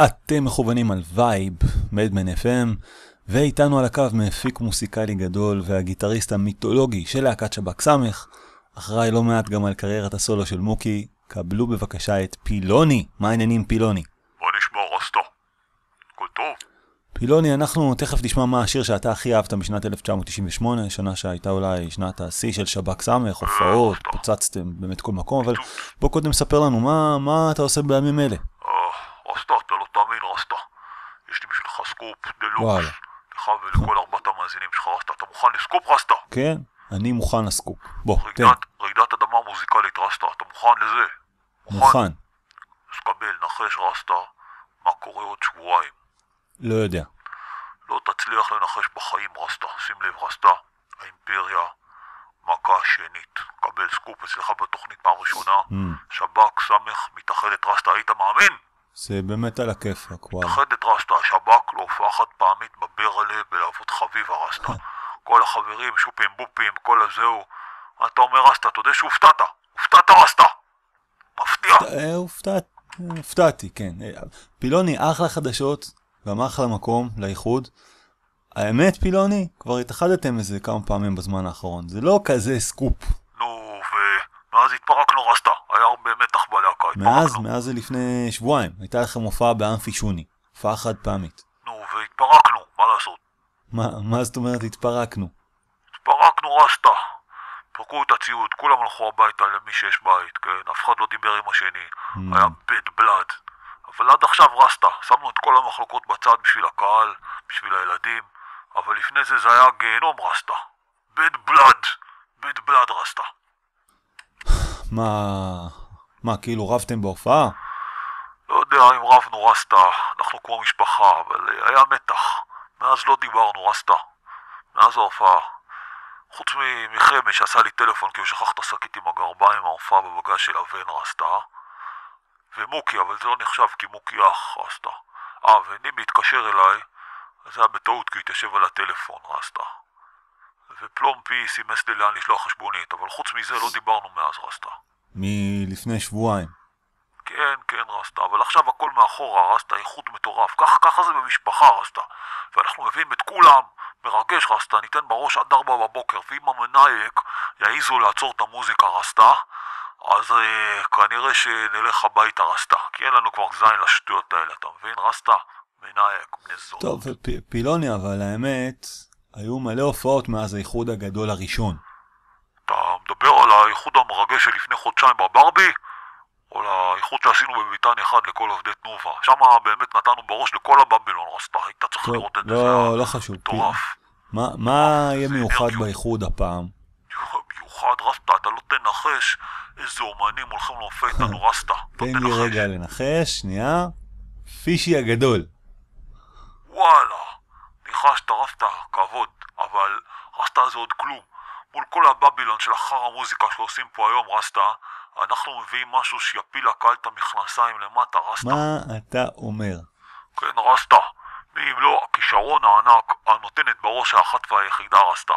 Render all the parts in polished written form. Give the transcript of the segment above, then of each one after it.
אתם מכוונים על וייב, מדמן FM, ואיתנו על הקו מפיק מוסיקלי גדול והגיטריסט המיתולוגי של להקת שב"כ סמך, אחראי לא מעט גם על קריירת הסולו של מוקי. קבלו בבקשה את פילוני. מה העניינים פילוני? מה נשמע רסטה? הכל טוב? פילוני, אנחנו תכף נשמע מה השיר שאתה הכי אהבת משנת 1998, שנה שהייתה אולי שנת השיא של שב"כ סמך, הופעות, פוצצתם באמת כל מקום, אבל בוא קודם ספר לנו מה אתה עושה בימים אלה. רסטה, אתה לא תאמין רסטה, יש לי בשבילך סקופ דלוקס, לך ולכל ארבעת המאזינים שלך רסטה. אתה מוכן לסקופ רסטה? כן, אני מוכן לסקופ. בוא, תן. רעידת אדמה מוזיקלית רסטה, אתה מוכן לזה? מוכן. אז קבל, נחש רסטה, מה קורה עוד שבועיים? לא יודע. לא תצליח לנחש בחיים רסטה, שים לב רסטה, האימפריה, מכה שנית, קבל סקופ אצלך בתוכנית פעם ראשונה, שב"כ סמך מתאחדת רסטה, היית מאמין? זה באמת על הכיפק, וואו. מתאחדת רסטה, שב"כ להופעה חד פעמית בברלה בלהבות חביבה רסטה, כל החברים שופים בופים, כל הזהו, אתה אומר רסטה, אתה יודע שהופתעת, הופתעת רסטה, מפתיע. הופתעתי, כן. פילוני, אחלה חדשות, גם אחלה מקום לאיחוד. האמת פילוני, כבר התאחדתם איזה כמה פעמים בזמן האחרון, זה לא כזה סקופ. נו, ומאז התפרקנו רסטה, היה הרבה מתח בלהקה, התפרקנו. מאז זה לפני שבועיים, הייתה לכם הופעה באמפי שוני, הופעה חד פעמית. נו, והתפרקנו, מה לעשות? מה זאת אומרת התפרקנו? התפרקנו רסטה, פרקו את הציוד, כולם הלכו הביתה למי שיש בית, כן? אף אחד לא דיבר עם השני, היה bad blood. אבל עד עכשיו רסטה, שמנו את כל המחלוקות בצד בשביל הקהל, בשביל הילדים, אבל לפני זה היה גיהנום רסטה. bad blood רסטה. מה, כאילו רבתם בהופעה? לא יודע אם רבנו רסטה, אנחנו כמו משפחה, אבל היה מתח. מאז לא דיברנו רסטה, מאז ההופעה. חוץ מחמש שעשה לי טלפון כי הוא שכח את השקית עם הגרביים, ההופעה בבגז של אבן רסטה. ומוקי, אבל זה לא נחשב כי מוקי אח רסטה. ונימי התקשר אליי, זה היה בטעות כי הוא התיישב על הטלפון רסטה. ופלומפי סימס לי לאן לשלוח חשבונית, אבל חוץ מזה לא דיברנו מאז רסטה. מלפני שבועיים. כן רסטה, אבל עכשיו הכל מאחורה רסטה, איחוד מטורף, ככה זה במשפחה רסטה. ואנחנו מביאים את כולם, מרגש רסטה, ניתן בראש עד 4 בבוקר, ואם המנהיק יעיזו לעצור את המוזיקה רסטה, אז כנראה שנלך הביתה רסטה, כי אין לנו כבר זין לשטויות האלה, אתה מבין רסטה? מנהיק, בני זונות. טוב, פילוני, אבל האמת, היו מלא הופעות מאז האיחוד הגדול הראשון. אתה מדבר על האיחוד המרגש של לפני חודשיים בברבי? או לאיחוד שעשינו בביתן אחד לכל עובדי תנובה? שם באמת נתנו בראש לכל הבבלון רסטה, היית צריך לראות את זה. לא חשוב. מטורף. מה יהיה מיוחד באיחוד הפעם? מיוחד רסטה, אתה לא תנחש איזה אומנים הולכים להופיע איתנו רסטה. תן לי רגע לנחש, שנייה. פישי הגדול. וואלה, ניחשת רסטה, כבוד, אבל רסטה זה עוד כלום. מול כל הבבילון של אחר המוזיקה שעושים פה היום רסטה, אנחנו מביאים משהו שיפיל לקהל את המכנסיים למטה רסטה. מה אתה אומר? כן רסטה, מי אם לא הכישרון הענק הנותנת בראש האחת והיחידה רסטה,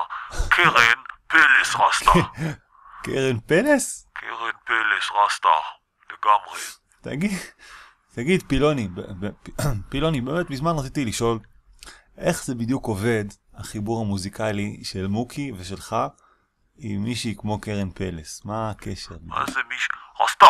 קרן פלס רסטה. קרן פלס? קרן פלס רסטה, לגמרי. תגיד פילוני, באמת מזמן רציתי לשאול, איך זה בדיוק עובד החיבור המוזיקלי של מוקי ושלך עם מישהי כמו קרן פלס? מה הקשר? מה זה מישהי? רסטה,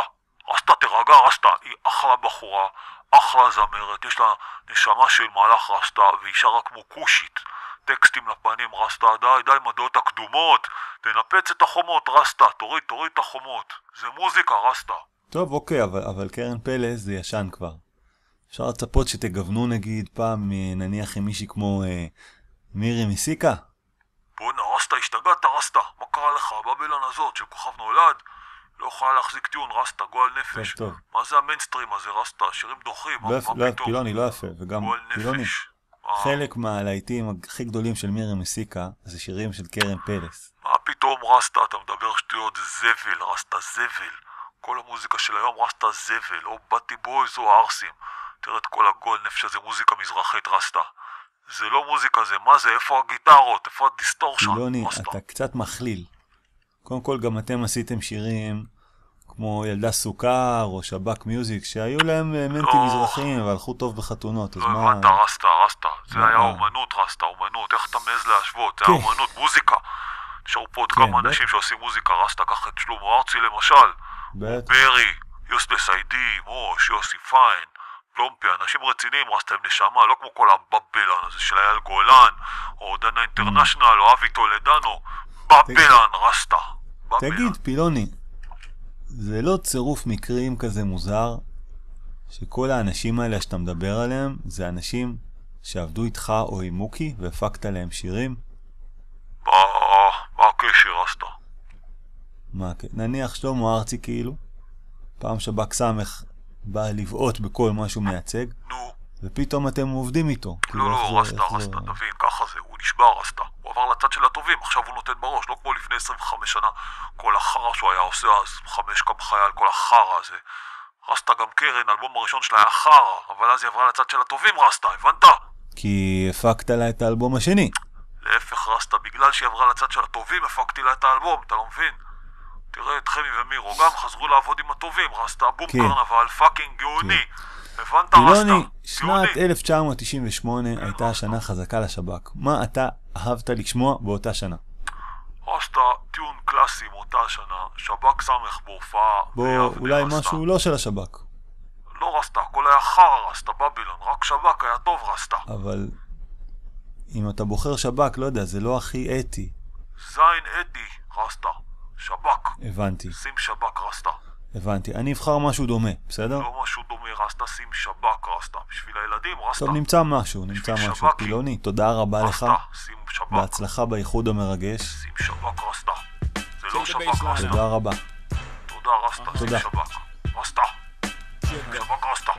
תרגע רסטה, היא אחלה בחורה, אחלה זמרת, יש לה נשמה של מלאך רסטה, והיא שרה כמו קושית. טקסטים לפנים רסטה, די עם הדעות הקדומות, תנפץ את החומות רסטה, תוריד את החומות, זה מוזיקה רסטה. טוב, אוקיי, אבל קרן פלס זה ישן כבר. אפשר לצפות שתגוונו נגיד פעם נניח עם מישהי כמו מירי מסיקה? בוא'נה רסטה, השתגעת רסטה, מה קרה לך? הבבלון הזאת של כוכב נולד לא יכולה להחזיק טיון רסטה, גועל נפש. טוב. מה זה המיינסטרים הזה רסטה? שירים דוחים, מה פתאום? פילוני לא יפה, וגם פילוני, חלק מהלהיטים הכי גדולים של מירי מסיקה זה שירים של קרן פלס. מה פתאום רסטה? אתה מדבר שטויות, זבל רסטה, זבל. כל המוזיקה של היום רסטה זבל, או באטי בויז או הארסים. תראה את כל הגועל נפש הזה, מוזיקה מזרחית רסטה. זה לא מוזיקה זה, מה זה? איפה הגיטרות? איפה הדיסטורשן? פילוני, אתה קצת מכליל. קודם כל גם אתם עשיתם שירים כמו ילדה סוכר או שבק מיוזיק, שהיו להם מנטים מזרחיים והלכו טוב בחתונות, אז לא מה... הבנת, רסטה. זה היה אומנות, רסטה, אומנות. איך אתה מעז להשוות? זה היה אומנות, מוזיקה. נשארו פה עוד כמה אנשים שעושים מוזיקה, רסטה, קח את שלמה ארצי למשל. ברי, יוסטס איידי, מוש, יוסי פיין, פלומפי, אנשים רציניים, רסטה, הם נשמה, לא כמו כל הבבלן הזה של אייל גולן, או דנה אינטרנשיונל, או אבי טולדנו. בבלן, רסטה. תגיד, פילוני, זה לא צירוף מקרים כזה מוזר, שכל האנשים האלה שאתה מדבר עליהם, זה אנשים שעבדו איתך או עם מוקי, והפקת להם שירים? מה הקשר, רסטה? נניח שלמה ארצי כאילו, פעם שבק סמך בא לבעוט בכל משהו מייצג, ופתאום אתם עובדים איתו. לא, רסטה, תבין, ככה זה, הוא נשבר, רסטה. הוא עבר לצד של הטובים, עכשיו הוא נותן בראש, לא כמו לפני 25 שנה, כל החרא שהוא היה עושה אז, 5 קם חייל, כל החרא הזה. רסטה, גם קרן, האלבום הראשון שלה היה חרא, אבל אז היא עברה לצד של הטובים, רסטה, הבנת? כי הפקת לה את האלבום השני. להפך, רסטה, בגלל שהיא עברה לצד של הטובים, הפקתי לה את האלבום, אתה לא מבין? תראה את חמי ומירו, גם חזרו לעבוד עם הטובים, רסטה, בום קרנבל, פאקינג גאוני. הבנת, רסטה? פילוני, שנת 1998 הייתה השנה חזקה לשבק. מה אתה אהבת לשמוע באותה שנה? רסטה, טיון קלאסי מאותה השנה, שבק סמך בהופעה. בוא, אולי משהו לא של השבק. לא, רסטה, הכל היה חרא, רסטה, בבילון, רק שבק היה טוב, רסטה. אבל אם אתה בוחר שבק, לא יודע, זה לא הכי אתי. זין אתי, רסטה, שבק. הבנתי. שים שבק, רסטה. הבנתי, אני אבחר משהו דומה, בסדר? לא משהו דומה, רסטה, שים שבק, רסטה. בשביל הילדים, רסטה. טוב, נמצא משהו. פילוני, תודה רבה לך. שים שבק. בהצלחה באיחוד המרגש. שים שבק, רסטה. זה לא שבק, רסטה. תודה רבה. תודה, רסטה, שים שבק. רסטה. שבק, רסטה.